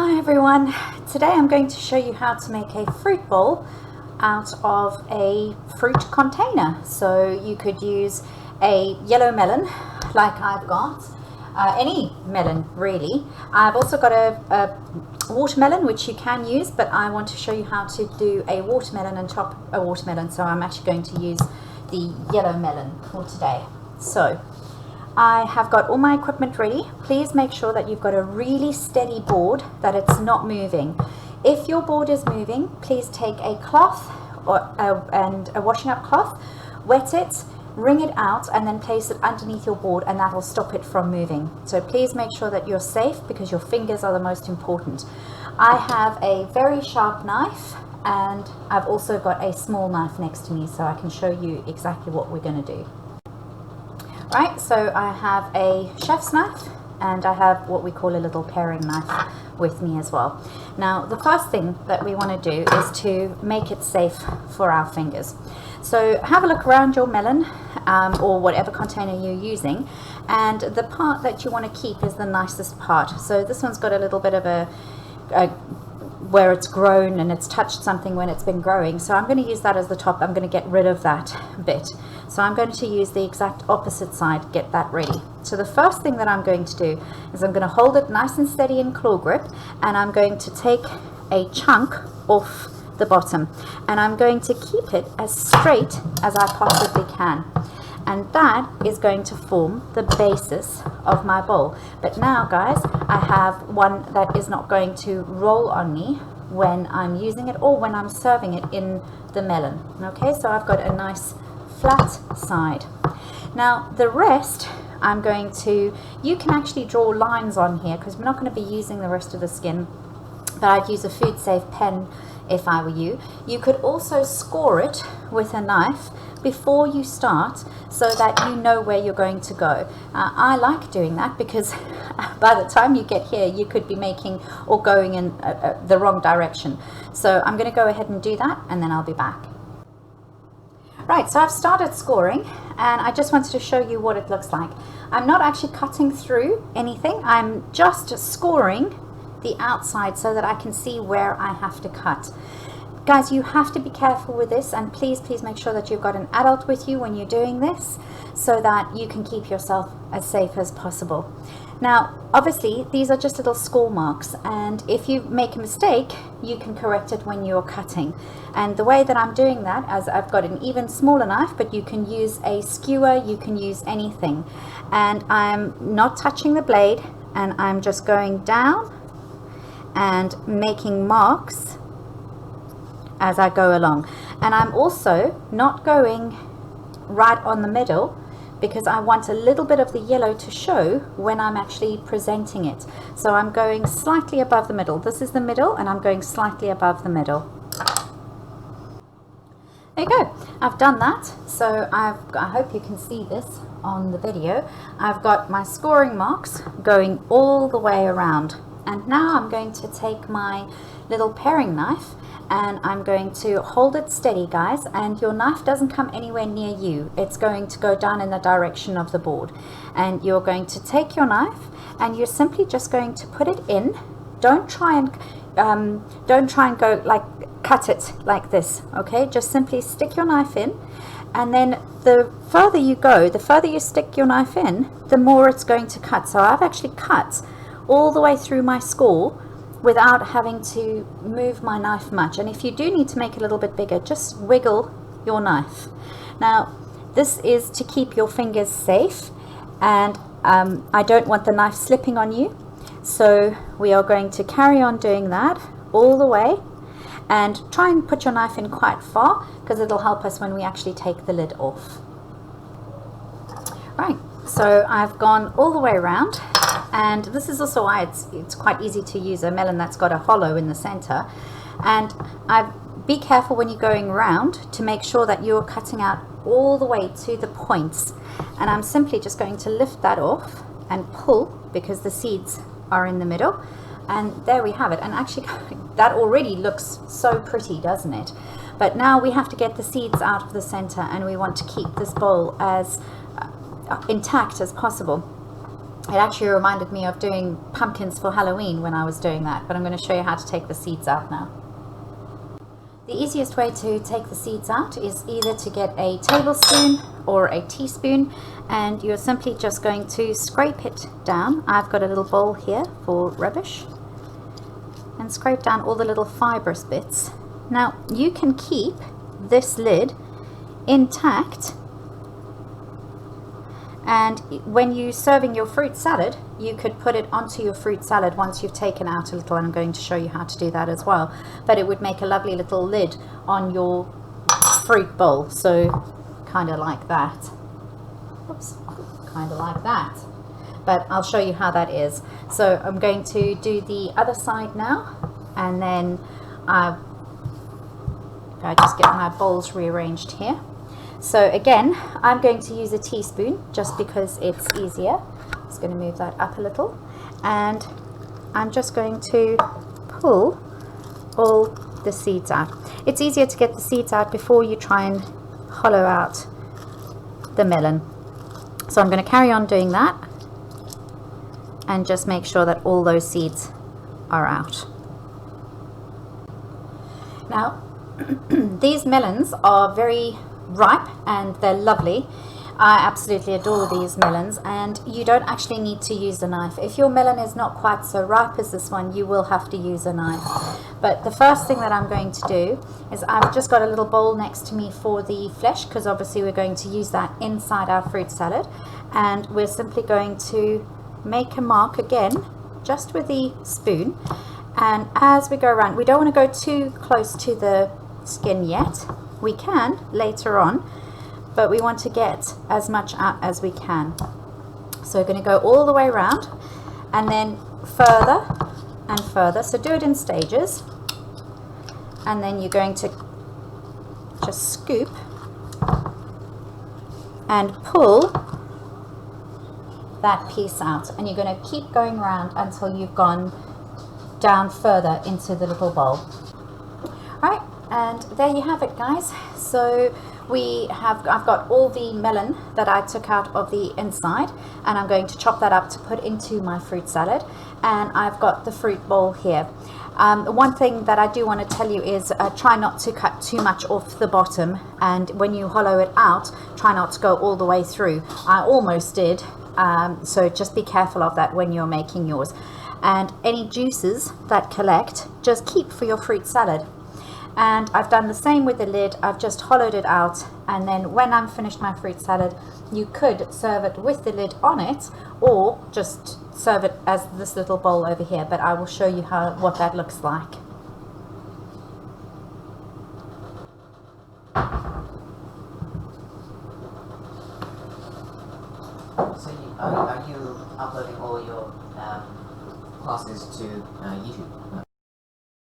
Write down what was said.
Hi everyone, today I'm going to show you how to make a fruit bowl out of a fruit container. So you could use a yellow melon like I've got, any melon really. I've also got a watermelon which you can use, but I want to show you how to do a watermelon and chop a watermelon, so I'm actually going to use the yellow melon for today. So I have got all my equipment ready. Please make sure that you've got a really steady board, that it's not moving. If your board is moving, please take a cloth and a washing up cloth, wet it, wring it out, and then place it underneath your board, and that will stop it from moving. So please make sure that you're safe, because your fingers are the most important. I have a very sharp knife, and I've also got a small knife next to me so I can show you exactly what we're going to do. Right, so I have a chef's knife and I have what we call a little paring knife with me as well. Now, the first thing that we want to do is to make it safe for our fingers. So have a look around your melon or whatever container you're using, and the part that you want to keep is the nicest part. So this one's got a little bit of a where it's grown and it's touched something when it's been growing, so I'm going to use that as the top. I'm going to get rid of that bit, so I'm going to use the exact opposite side, get that ready. So the first thing that I'm going to do is I'm going to hold it nice and steady in claw grip, and I'm going to take a chunk off the bottom, and I'm going to keep it as straight as I possibly can, and that is going to form the basis of my bowl. But now guys, I have one that is not going to roll on me when I'm using it or when I'm serving it in the melon. Okay, so I've got a nice flat side. Now the rest I'm going to, you can actually draw lines on here because we're not going to be using the rest of the skin, but I'd use a food safe pen if I were you. You could also score it with a knife before you start, so that you know where you're going to go. I like doing that because by the time you get here you could be making or going in the wrong direction. So I'm going to go ahead and do that, and then I'll be back. Right, so I've started scoring, and I just wanted to show you what it looks like. I'm not actually cutting through anything, I'm just scoring the outside so that I can see where I have to cut. Guys, you have to be careful with this, and please make sure that you've got an adult with you when you're doing this, so that you can keep yourself as safe as possible. Now obviously these are just little score marks, and if you make a mistake you can correct it when you're cutting. And the way that I'm doing that, as I've got an even smaller knife, but you can use a skewer, you can use anything, and I'm not touching the blade, and I'm just going down and making marks as I go along. And I'm also not going right on the middle, because I want a little bit of the yellow to show when I'm actually presenting it. So I'm going slightly above the middle. This is the middle, and I'm going slightly above the middle. There you go, I've done that. So I hope you can see this on the video. I've got my scoring marks going all the way around. And now I'm going to take my little paring knife, and I'm going to hold it steady, guys, and your knife doesn't come anywhere near you. It's going to go down in the direction of the board, and you're going to take your knife and you're simply just going to put it in. Don't try and go like cut it like this, okay? Just simply stick your knife in, and then the further you go, the further you stick your knife in, the more it's going to cut. So I've actually cut all the way through my score without having to move my knife much. And if you do need to make it a little bit bigger, just wiggle your knife. Now this is to keep your fingers safe, and I don't want the knife slipping on you, so we are going to carry on doing that all the way, and try and put your knife in quite far, because it'll help us when we actually take the lid off. Right, so I've gone all the way around, and this is also why it's quite easy to use a melon that's got a hollow in the center. And be careful when you're going round to make sure that you're cutting out all the way to the points. And I'm simply just going to lift that off and pull, because the seeds are in the middle, and there we have it. And actually that already looks so pretty, doesn't it? But now we have to get the seeds out of the center, and we want to keep this bowl as intact as possible. It actually reminded me of doing pumpkins for Halloween when I was doing that, but I'm going to show you how to take the seeds out now. The easiest way to take the seeds out is either to get a tablespoon or a teaspoon, and you're simply just going to scrape it down. I've got a little bowl here for rubbish, and scrape down all the little fibrous bits. Now you can keep this lid intact, and when you're serving your fruit salad, you could put it onto your fruit salad once you've taken out a little, and I'm going to show you how to do that as well. But it would make a lovely little lid on your fruit bowl, so kind of like that. Oops, kind of like that. But I'll show you how that is. So I'm going to do the other side now, and then I just get my bowls rearranged here. So again, I'm going to use a teaspoon just because it's easier. Just going to move that up a little, and I'm just going to pull all the seeds out. It's easier to get the seeds out before you try and hollow out the melon. So I'm going to carry on doing that and just make sure that all those seeds are out. Now these melons are very ripe and they're lovely. I absolutely adore these melons, and you don't actually need to use a knife. If your melon is not quite so ripe as this one, you will have to use a knife. But the first thing that I'm going to do is I've just got a little bowl next to me for the flesh, because obviously we're going to use that inside our fruit salad, and we're simply going to make a mark again just with the spoon, and as we go around, we don't want to go too close to the skin yet. We can later on, but we want to get as much out as we can. So we're going to go all the way around and then further and further. So do it in stages, and then you're going to just scoop and pull that piece out, and you're going to keep going around until you've gone down further into the little bowl. Right, and there you have it, guys. So I've got all the melon that I took out of the inside, and I'm going to chop that up to put into my fruit salad, and I've got the fruit bowl here. One thing that I do want to tell you is try not to cut too much off the bottom, and when you hollow it out, try not to go all the way through. I almost did, so just be careful of that when you're making yours. And any juices that collect, just keep for your fruit salad. And I've done the same with the lid. I've just hollowed it out, and then when I'm finished my fruit salad, you could serve it with the lid on it, or just serve it as this little bowl over here, but I will show you what that looks like. So are you uploading all your classes to YouTube?